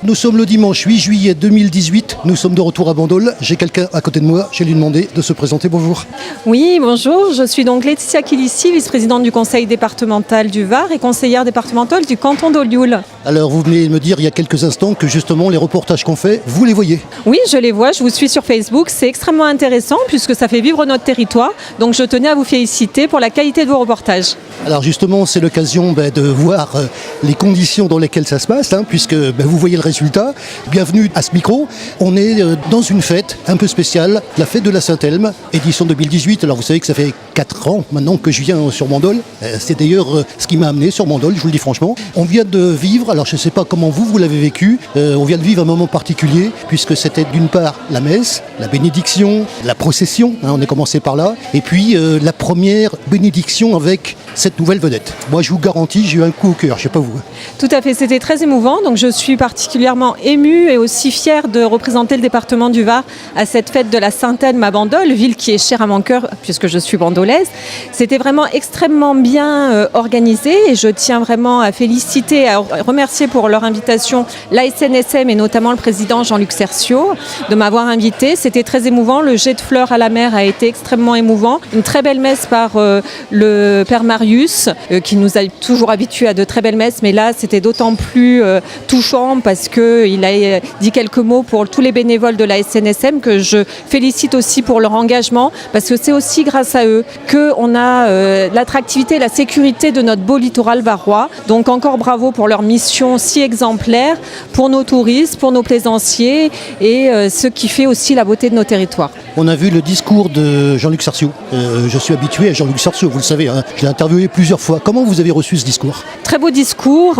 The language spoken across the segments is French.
Nous sommes le dimanche 8 juillet 2018, nous sommes de retour à Bandol. J'ai quelqu'un à côté de moi, je vais lui demander de se présenter. Bonjour. Oui, bonjour, je suis donc Laetitia Kilissi, vice-présidente du conseil départemental du Var et conseillère départementale du canton d'Olioul. Alors vous venez de me dire il y a quelques instants que justement les reportages qu'on fait, vous les voyez. Oui, je les vois, je vous suis sur Facebook, c'est extrêmement intéressant puisque ça fait vivre notre territoire. Donc je tenais à vous féliciter pour la qualité de vos reportages. Alors justement c'est l'occasion de voir les conditions dans lesquelles ça se passe, puisque vous voyez le résultat. Bienvenue à ce micro. On est dans une fête un peu spéciale, la fête de la Saint-Elme, édition 2018. Alors vous savez que ça fait 4 ans maintenant que je viens sur Bandol. C'est d'ailleurs ce qui m'a amené sur Bandol, je vous le dis franchement. On vient de vivre, alors je ne sais pas comment vous l'avez vécu, on vient de vivre un moment particulier, puisque c'était d'une part la messe, la bénédiction, la procession, on est commencé par là, et puis la première bénédiction avec cette nouvelle vedette. Moi je vous garantis, j'ai eu un coup au cœur, je ne sais pas vous. Tout à fait, c'était très émouvant, donc je suis particulièrement émue et aussi fière de représenter le département du Var à cette fête de la Saint-Elme à Bandol, ville qui est chère à mon cœur puisque je suis bandolaise. C'était vraiment extrêmement bien organisé et je tiens vraiment à féliciter, à remercier pour leur invitation la SNSM et notamment le président Jean-Luc Cercio de m'avoir invité. C'était très émouvant, le jet de fleurs à la mer a été extrêmement émouvant. Une très belle messe par le Père Marius qui nous a toujours habitués à de très belles messes, mais là c'était d'autant plus touchant parce qu'il a dit quelques mots pour tous les bénévoles de la SNSM que je félicite aussi pour leur engagement parce que c'est aussi grâce à eux qu'on a l'attractivité et la sécurité de notre beau littoral varois. Donc encore bravo pour leur mission si exemplaire pour nos touristes, pour nos plaisanciers et ce qui fait aussi la beauté de nos territoires. On a vu le discours de Jean-Luc Cercio. Je suis habitué à Jean-Luc Cercio, vous le savez, je l'ai interviewé plusieurs fois. Comment vous avez reçu ce discours ? Très beau discours,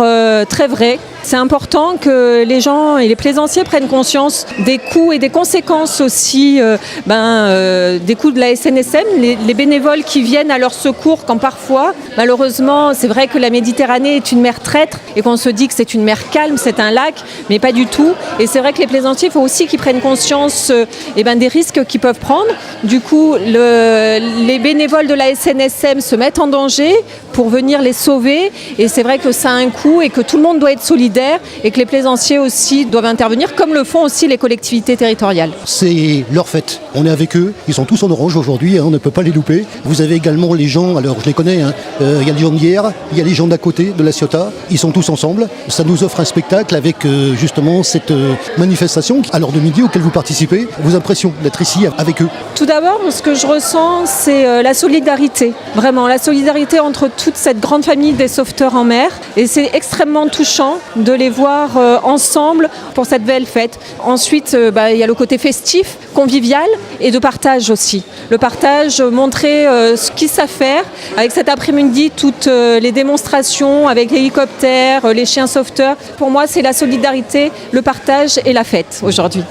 très vrai. C'est important que les gens et les plaisanciers prennent conscience des coûts et des conséquences aussi des coûts de la SNSM, les bénévoles qui viennent à leur secours quand parfois, malheureusement, c'est vrai que la Méditerranée est une mer traître et qu'on se dit que c'est une mer calme, c'est un lac, mais pas du tout. Et c'est vrai que les plaisanciers, il faut aussi qu'ils prennent conscience des risques qu'ils peuvent prendre. Du coup, les bénévoles de la SNSM se mettent en danger pour venir les sauver et c'est vrai que ça a un coût et que tout le monde doit être solidaire et que les plaisanciers aussi doivent intervenir comme le font aussi les collectivités territoriales. C'est leur fête, on est avec eux, ils sont tous en orange aujourd'hui, on ne peut pas les louper. Vous avez également les gens, alors je les connais, il y a les gens d'hier, il y a les gens d'à côté de la Ciotat, ils sont tous ensemble. Ça nous offre un spectacle avec justement cette manifestation à l'heure de midi auquel vous participez. Vos impressions d'être ici avec eux? Tout d'abord, ce que je ressens, c'est la solidarité. Vraiment, la solidarité entre toute cette grande famille des sauveteurs en mer. Et c'est extrêmement touchant de les voir ensemble pour cette belle fête. Ensuite, il y a le côté festif, convivial et de partage aussi. Le partage, montrer ce qu'ils savent faire. Avec cet après-midi, toutes les démonstrations avec l'hélicoptère, les chiens sauveteurs. Pour moi, c'est la solidarité, le partage et la fête aujourd'hui.